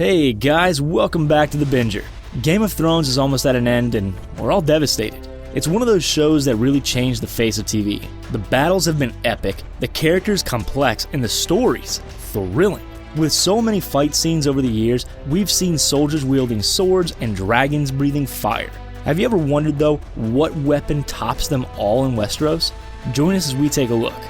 Hey guys, welcome back to The Binger. Game of Thrones is almost at an end and we're all devastated. It's one of those shows that really changed the face of TV. The battles have been epic, the characters complex, and the stories thrilling. With so many fight scenes over the years, we've seen soldiers wielding swords and dragons breathing fire. Have you ever wondered though, what weapon tops them all in Westeros? Join us as we take a look.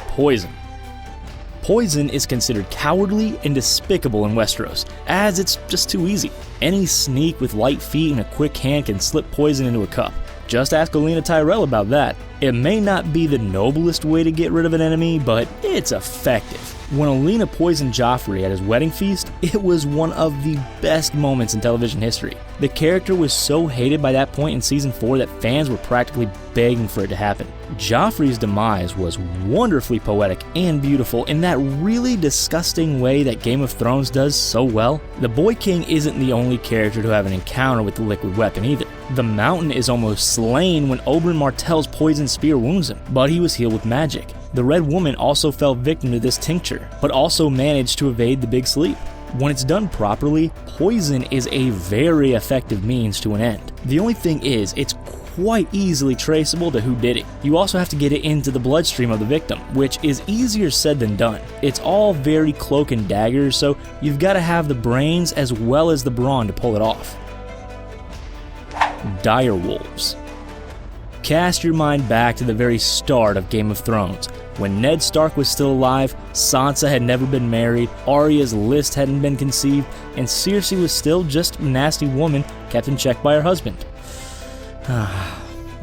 Poison. Poison is considered cowardly and despicable in Westeros, as it's just too easy. Any sneak with light feet and a quick hand can slip poison into a cup. Just ask Olenna Tyrell about that. It may not be the noblest way to get rid of an enemy, but it's effective. When Olenna poisoned Joffrey at his wedding feast, it was one of the best moments in television history. The character was so hated by that point in Season 4 that fans were practically begging for it to happen. Joffrey's demise was wonderfully poetic and beautiful in that really disgusting way that Game of Thrones does so well. The Boy King isn't the only character to have an encounter with the liquid weapon either. The Mountain is almost slain when Oberyn Martell's poison spear wounds him, but he was healed with magic. The Red Woman also fell victim to this tincture, but also managed to evade the Big Sleep. When it's done properly, poison is a very effective means to an end. The only thing is, it's quite easily traceable to who did it. You also have to get it into the bloodstream of the victim, which is easier said than done. It's all very cloak and dagger, so you've got to have the brains as well as the brawn to pull it off. Direwolves. Cast your mind back to the very start of Game of Thrones. When Ned Stark was still alive, Sansa had never been married, Arya's list hadn't been conceived, and Cersei was still just a nasty woman kept in check by her husband.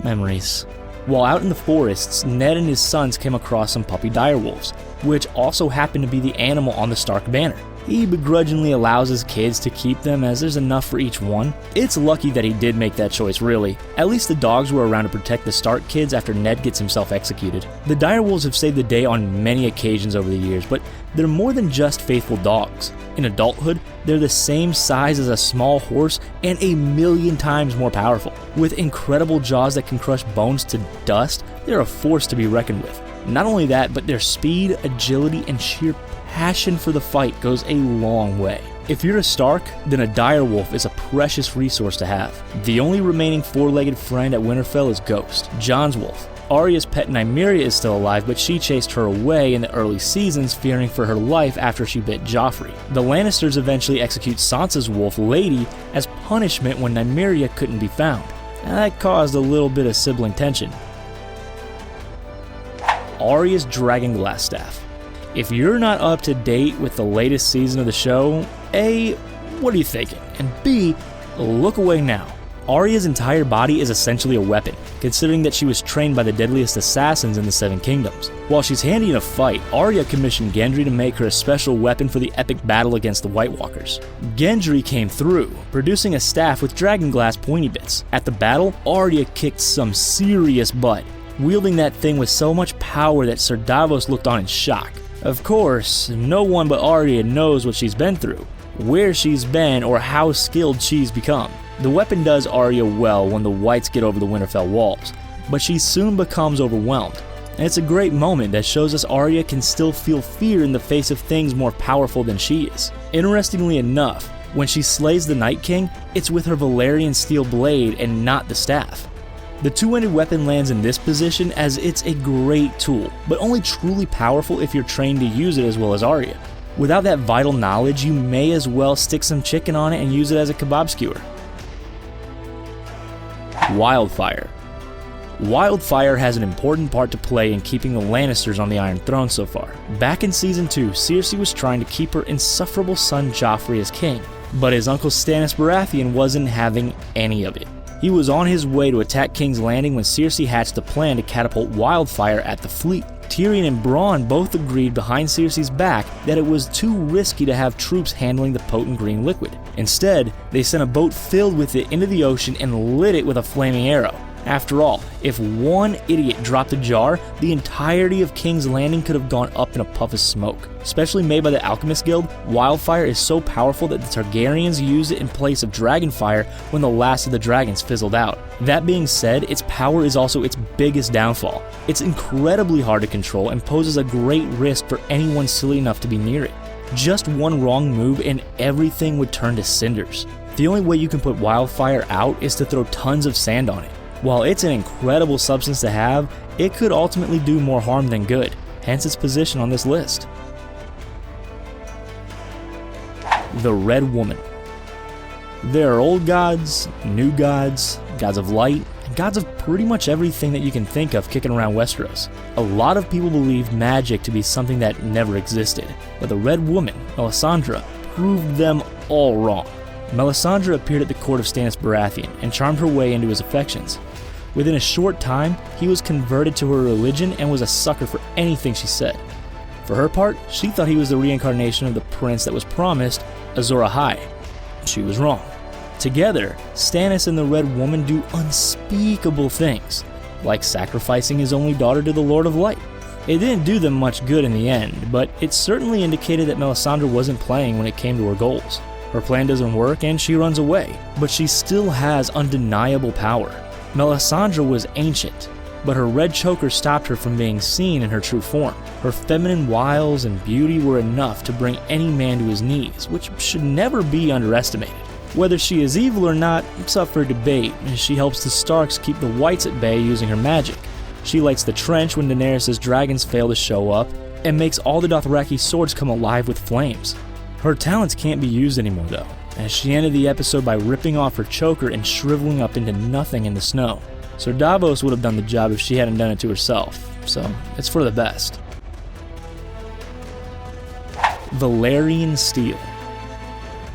Memories. While out in the forests, Ned and his sons came across some puppy direwolves, which also happened to be the animal on the Stark banner. He begrudgingly allows his kids to keep them as there's enough for each one. It's lucky that he did make that choice, really. At least the dogs were around to protect the Stark kids after Ned gets himself executed. The direwolves have saved the day on many occasions over the years, but they're more than just faithful dogs. In adulthood, they're the same size as a small horse and 1,000,000 times more powerful. With incredible jaws that can crush bones to dust, they're a force to be reckoned with. Not only that, but their speed, agility, and sheer passion for the fight goes a long way. If you're a Stark, then a direwolf is a precious resource to have. The only remaining four-legged friend at Winterfell is Ghost, Jon's wolf. Arya's pet Nymeria is still alive, but she chased her away in the early seasons, fearing for her life after she bit Joffrey. The Lannisters eventually execute Sansa's wolf, Lady, as punishment when Nymeria couldn't be found. That caused a little bit of sibling tension. Arya's Dragonglass staff. If you're not up to date with the latest season of the show, A, what are you thinking? And B, look away now. Arya's entire body is essentially a weapon, considering that she was trained by the deadliest assassins in the Seven Kingdoms. While she's handy in a fight, Arya commissioned Gendry to make her a special weapon for the epic battle against the White Walkers. Gendry came through, producing a staff with dragonglass pointy bits. At the battle, Arya kicked some serious butt, wielding that thing with so much power that Sir Davos looked on in shock. Of course, no one but Arya knows what she's been through, where she's been, or how skilled she's become. The weapon does Arya well when the Whites get over the Winterfell walls, but she soon becomes overwhelmed. And it's a great moment that shows us Arya can still feel fear in the face of things more powerful than she is. Interestingly enough, when she slays the Night King, it's with her Valyrian Steel blade and not the staff. The two-ended weapon lands in this position as it's a great tool, but only truly powerful if you're trained to use it as well as Arya. Without that vital knowledge, you may as well stick some chicken on it and use it as a kebab skewer. Wildfire. Wildfire has an important part to play in keeping the Lannisters on the Iron Throne so far. Back in Season 2, Cersei was trying to keep her insufferable son Joffrey as king, but his uncle Stannis Baratheon wasn't having any of it. He was on his way to attack King's Landing when Cersei hatched a plan to catapult Wildfire at the fleet. Tyrion and Bronn both agreed behind Cersei's back that it was too risky to have troops handling the potent green liquid. Instead, they sent a boat filled with it into the ocean and lit it with a flaming arrow. After all, if one idiot dropped a jar, the entirety of King's Landing could have gone up in a puff of smoke. Specially made by the Alchemist Guild, Wildfire is so powerful that the Targaryens used it in place of Dragonfire when the last of the dragons fizzled out. That being said, its power is also its biggest downfall. It's incredibly hard to control and poses a great risk for anyone silly enough to be near it. Just one wrong move and everything would turn to cinders. The only way you can put Wildfire out is to throw tons of sand on it. While it's an incredible substance to have, it could ultimately do more harm than good, hence its position on this list. The Red Woman. There are old gods, new gods, gods of light, and gods of pretty much everything that you can think of kicking around Westeros. A lot of people believe magic to be something that never existed, but the Red Woman, Melisandre, proved them all wrong. Melisandre appeared at the court of Stannis Baratheon and charmed her way into his affections. Within a short time, he was converted to her religion and was a sucker for anything she said. For her part, she thought he was the reincarnation of the prince that was promised, Azor Ahai. She was wrong. Together, Stannis and the Red Woman do unspeakable things, like sacrificing his only daughter to the Lord of Light. It didn't do them much good in the end, but it certainly indicated that Melisandre wasn't playing when it came to her goals. Her plan doesn't work and she runs away, but she still has undeniable power. Melisandre was ancient, but her red choker stopped her from being seen in her true form. Her feminine wiles and beauty were enough to bring any man to his knees, which should never be underestimated. Whether she is evil or not, it's up for debate, as she helps the Starks keep the Whites at bay using her magic. She lights the trench when Daenerys' dragons fail to show up, and makes all the Dothraki swords come alive with flames. Her talents can't be used anymore though, as she ended the episode by ripping off her choker and shriveling up into nothing in the snow. Sir Davos would have done the job if she hadn't done it to herself, so it's for the best. Valyrian Steel.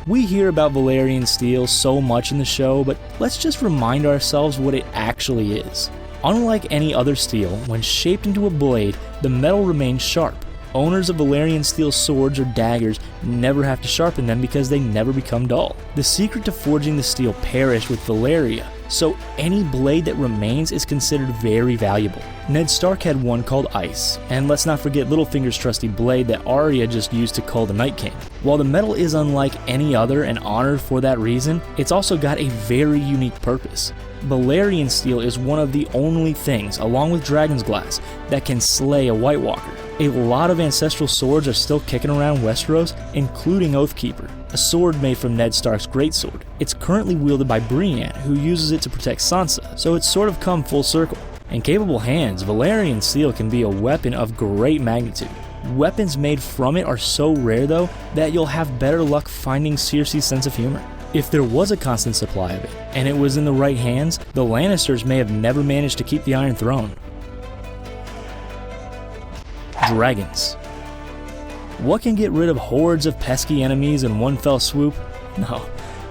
We hear about Valyrian Steel so much in the show, but let's just remind ourselves what it actually is. Unlike any other steel, when shaped into a blade, the metal remains sharp. Owners of Valyrian Steel swords or daggers never have to sharpen them because they never become dull. The secret to forging the steel perished with Valyria, so any blade that remains is considered very valuable. Ned Stark had one called Ice, and let's not forget Littlefinger's trusty blade that Arya just used to cull the Night King. While the metal is unlike any other and honored for that reason, it's also got a very unique purpose. Valyrian Steel is one of the only things, along with Dragonglass, that can slay a White Walker. A lot of ancestral swords are still kicking around Westeros, including Oathkeeper, a sword made from Ned Stark's greatsword. It's currently wielded by Brienne, who uses it to protect Sansa, so it's sort of come full circle. In capable hands, Valyrian Steel can be a weapon of great magnitude. Weapons made from it are so rare though, that you'll have better luck finding Cersei's sense of humor. If there was a constant supply of it, and it was in the right hands, the Lannisters may have never managed to keep the Iron Throne. Dragons. What can get rid of hordes of pesky enemies in one fell swoop?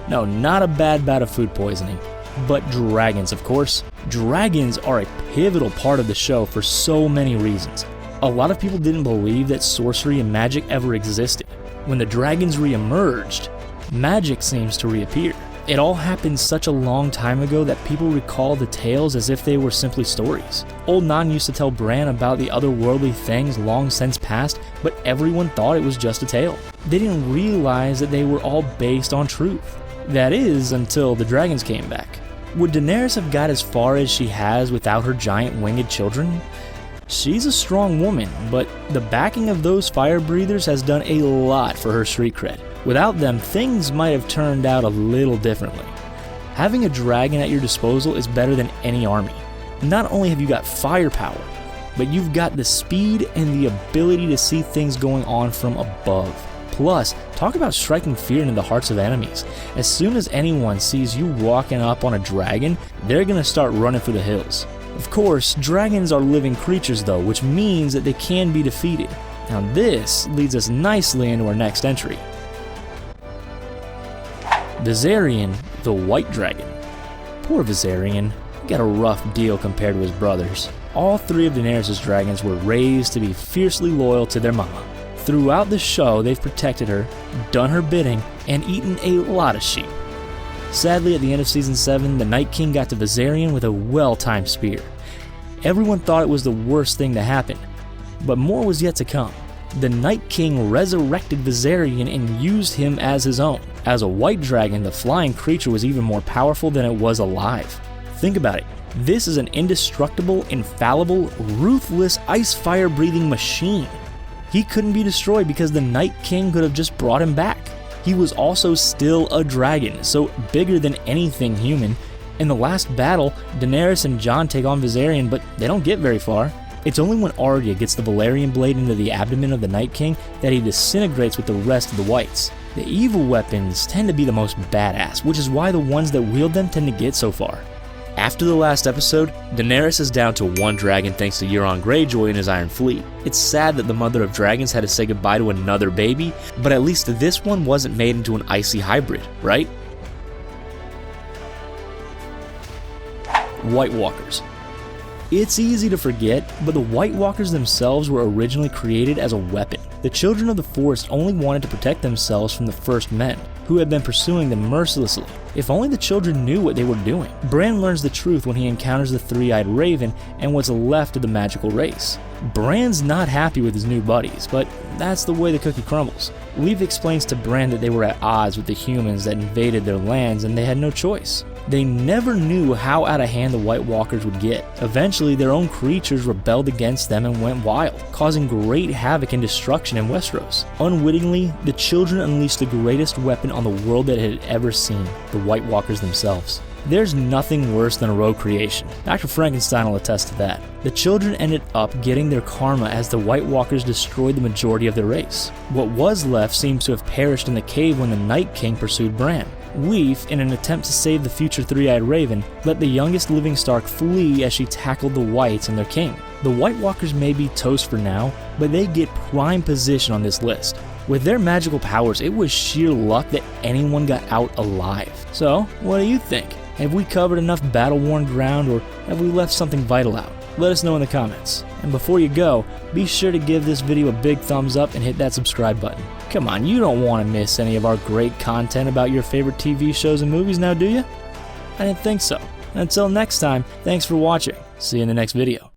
No, not a bad bout of food poisoning. But dragons, of course. Dragons are a pivotal part of the show for so many reasons. A lot of people didn't believe that sorcery and magic ever existed. When the dragons re-emerged, magic seems to reappear. It all happened such a long time ago that people recall the tales as if they were simply stories. Old Nan used to tell Bran about the otherworldly things long since past, but everyone thought it was just a tale. They didn't realize that they were all based on truth. That is, until the dragons came back. Would Daenerys have got as far as she has without her giant winged children? She's a strong woman, but the backing of those fire breathers has done a lot for her street cred. Without them, things might have turned out a little differently. Having a dragon at your disposal is better than any army. Not only have you got firepower, but you've got the speed and the ability to see things going on from above. Plus, talk about striking fear into the hearts of enemies. As soon as anyone sees you walking up on a dragon, they're gonna start running for the hills. Of course, dragons are living creatures though, which means that they can be defeated. Now this leads us nicely into our next entry. Viserion, the White Dragon. Poor Viserion, got a rough deal compared to his brothers. All three of Daenerys' dragons were raised to be fiercely loyal to their mama. Throughout the show, they've protected her, done her bidding, and eaten a lot of sheep. Sadly, at the end of Season 7, the Night King got to Viserion with a well-timed spear. Everyone thought it was the worst thing to happen, but more was yet to come. The Night King resurrected Viserion and used him as his own. As a white dragon, the flying creature was even more powerful than it was alive. Think about it. This is an indestructible, infallible, ruthless, ice fire-breathing machine. He couldn't be destroyed because the Night King could have just brought him back. He was also still a dragon, so bigger than anything human. In the last battle, Daenerys and Jon take on Viserion, but they don't get very far. It's only when Arya gets the Valyrian blade into the abdomen of the Night King that he disintegrates with the rest of the Whites. The evil weapons tend to be the most badass, which is why the ones that wield them tend to get so far. After the last episode, Daenerys is down to one dragon thanks to Euron Greyjoy and his Iron Fleet. It's sad that the Mother of Dragons had to say goodbye to another baby, but at least this one wasn't made into an icy hybrid, right? White Walkers. It's easy to forget, but the White Walkers themselves were originally created as a weapon. The Children of the Forest only wanted to protect themselves from the First Men, who had been pursuing them mercilessly. If only the children knew what they were doing. Bran learns the truth when he encounters the Three-Eyed Raven and what's left of the magical race. Bran's not happy with his new buddies, but that's the way the cookie crumbles. Leaf explains to Bran that they were at odds with the humans that invaded their lands and they had no choice. They never knew how out of hand the White Walkers would get. Eventually, their own creatures rebelled against them and went wild, causing great havoc and destruction in Westeros. Unwittingly, the children unleashed the greatest weapon on the world that it had ever seen, the White Walkers themselves. There's nothing worse than a rogue creation. Dr. Frankenstein will attest to that. The children ended up getting their karma as the White Walkers destroyed the majority of their race. What was left seems to have perished in the cave when the Night King pursued Bran. Leaf, in an attempt to save the future Three-Eyed Raven, let the youngest living Stark flee as she tackled the Whites and their king. The White Walkers may be toast for now, but they get prime position on this list. With their magical powers, it was sheer luck that anyone got out alive. So, what do you think? Have we covered enough battle-worn ground, or have we left something vital out? Let us know in the comments. And before you go, be sure to give this video a big thumbs up and hit that subscribe button. Come on, you don't want to miss any of our great content about your favorite TV shows and movies now, do you? I didn't think so. Until next time, thanks for watching. See you in the next video.